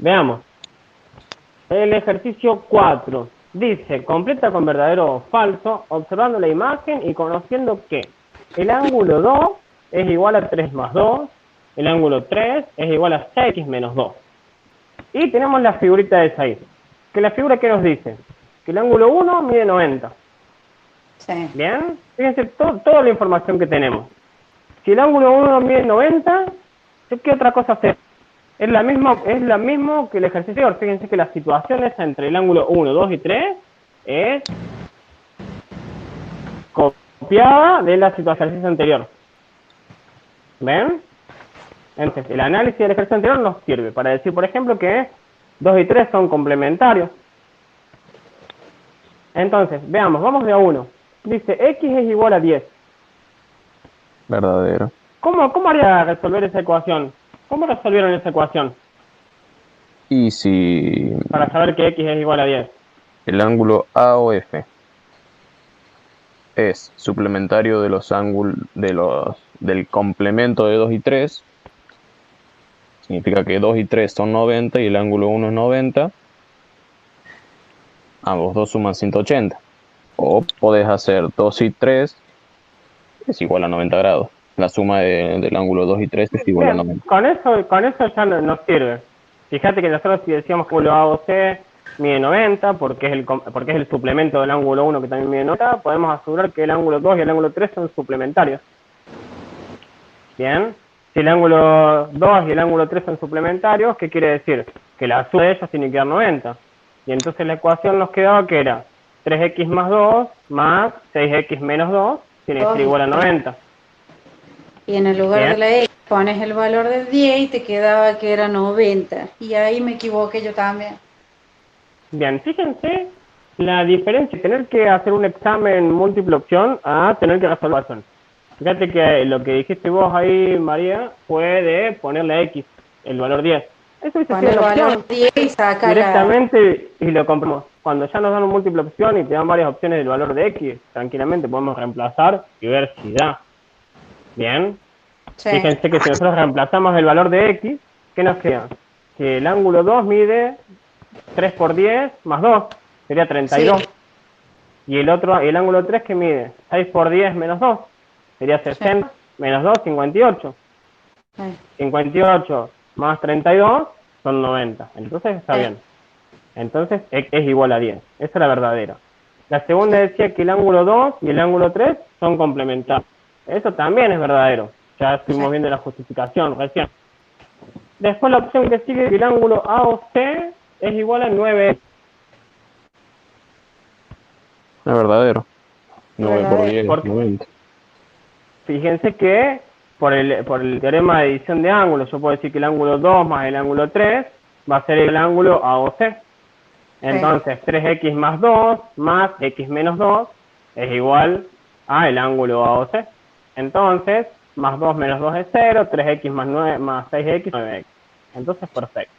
Veamos. El ejercicio 4 dice, completa con verdadero o falso, observando la imagen y conociendo que el ángulo 2 es igual a 3 más 2, el ángulo 3 es igual a 6x menos 2. Y tenemos la figurita esa ahí. Que la figura que nos dice que el ángulo 1 mide 90. Sí. Bien, fíjense toda la información que tenemos. Si el ángulo 1 mide 90, ¿qué otra cosa hacer? Es la misma que el ejercicio anterior. Fíjense que las situaciones entre el ángulo 1, 2 y 3 es copiada de la situación anterior. ¿Ven? Entonces, el análisis del ejercicio anterior nos sirve para decir, por ejemplo, que 2 y 3 son complementarios. Entonces, veamos, vamos de a 1. Dice, x es igual a 10. Verdadero. ¿Cómo haría resolver esa ecuación? ¿Cómo resolvieron esa ecuación? Y si Para saber que x es igual a 10. el ángulo AOF es suplementario de los ángulos del complemento de 2 y 3, significa que 2 y 3 son 90 y el ángulo 1 es 90, ambos dos suman 180. O podés hacer 2 y 3 es igual a 90 grados. La suma del ángulo 2 y 3 es igual a 90. Con eso ya nos sirve. Fíjate que nosotros si decíamos que el ángulo AOC mide 90, porque es el suplemento del ángulo 1 que también mide 90, podemos asegurar que el ángulo 2 y el ángulo 3 son suplementarios. Bien, si el ángulo 2 y el ángulo 3 son suplementarios, ¿qué quiere decir? Que la suma de ellos tiene que dar 90. Y entonces la ecuación nos quedaba que era 3x más 2 más 6x menos 2 tiene que ser igual a 90. Y en el lugar Bien. de la x pones el valor de 10 y te quedaba que era 90. Y ahí me equivoqué yo también. Bien, fíjense la diferencia de tener que hacer un examen múltiple opción a tener que resolver la ecuación. Fíjate que lo que dijiste vos ahí, María, fue de ponerle a x, el valor 10. Eso hubiese Poner sido el la opción valor 10 y saca directamente y lo compramos. Cuando ya nos dan una múltiple opción y te dan varias opciones del valor de x, tranquilamente podemos reemplazar y ver si da. Bien. Sí. Fíjense que si nosotros reemplazamos el valor de x, ¿qué nos queda? Que el ángulo 2 mide 3 por 10 más 2, sería 32. Sí. Y el ángulo 3 que mide 6 por 10 menos 2, sería 60, sí. Menos 2, 58. Sí. 58 más 32 son 90. Entonces está bien. Entonces x es igual a 10. Esa es la verdadera. La segunda decía que el ángulo 2 y el ángulo 3 son complementarios. Eso también es verdadero. Ya estuvimos viendo la justificación recién. Después la opción que sigue, que el ángulo AOC es igual a 9x. Es verdadero. 9 por 10, 90. Fíjense que por el teorema de división de ángulos, yo puedo decir que el ángulo 2 más el ángulo 3 va a ser el ángulo AOC. Entonces, 3x más 2 más x menos 2 es igual a el ángulo AOC. Entonces, más 2 menos 2 es 0, 3x más 9 más 6x, 9x. Entonces, perfecto.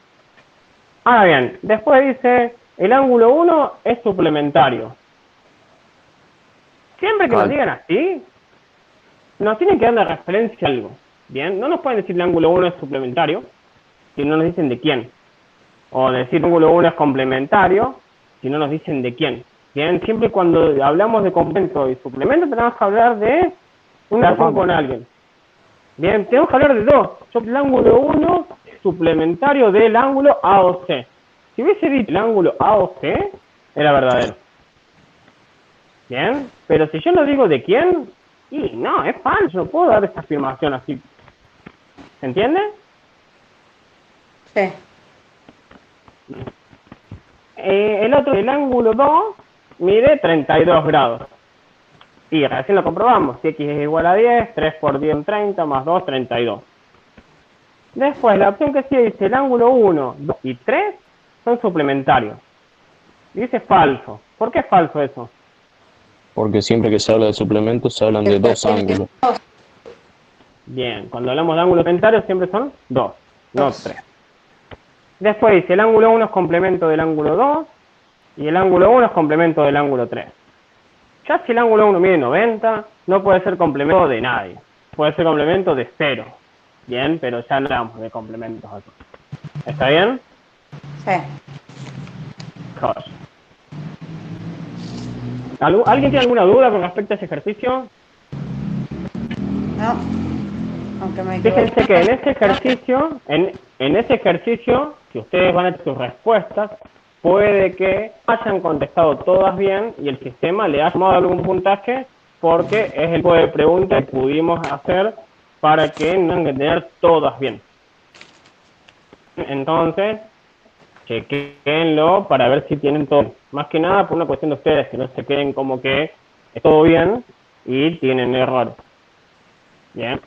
Ahora bien, después dice, el ángulo 1 es suplementario. Siempre que nos digan así, nos tienen que dar la referencia a algo. Bien, no nos pueden decir el ángulo 1 es suplementario, si no nos dicen de quién. O decir el ángulo 1 es complementario, si no nos dicen de quién. Bien, siempre cuando hablamos de complemento y suplemento tenemos que hablar de una relación con alguien. Bien, tenemos que hablar de dos. El ángulo 1 es suplementario del ángulo AOC. Si hubiese dicho el ángulo AOC, era verdadero. Bien, pero si yo no digo de quién, y no, es falso, no puedo dar esta afirmación así. ¿Se entiende? Sí. El ángulo 2 mide 32 grados. Y recién lo comprobamos. Si x es igual a 10, 3 por 10 30, más 2, 32. Después, la opción que sigue dice el ángulo 1, 2 y 3 son suplementarios. Dice falso. ¿Por qué es falso eso? Porque siempre que se habla de suplementos se hablan de dos ángulos. Bien, cuando hablamos de ángulos suplementarios siempre son 2, no 3. Después dice el ángulo 1 es complemento del ángulo 2 y el ángulo 1 es complemento del ángulo 3. Ya si el ángulo 1 mide 90, no puede ser complemento de nadie. Puede ser complemento de 0. Bien, pero ya no hablamos de complementos aquí. ¿Está bien? Joder. ¿Alguien tiene alguna duda con respecto a ese ejercicio? No, aunque me Fíjense equivoqué. que en ese ejercicio, en ese ejercicio, si ustedes van a hacer sus respuestas, puede que hayan contestado todas bien y el sistema le haya tomado algún puntaje porque es el tipo de pregunta que pudimos hacer para que no tengan que tener todas bien. Entonces, chequenlo para ver si tienen todo. Más que nada por una cuestión de ustedes, que no se queden como que es todo bien y tienen errores. Bien.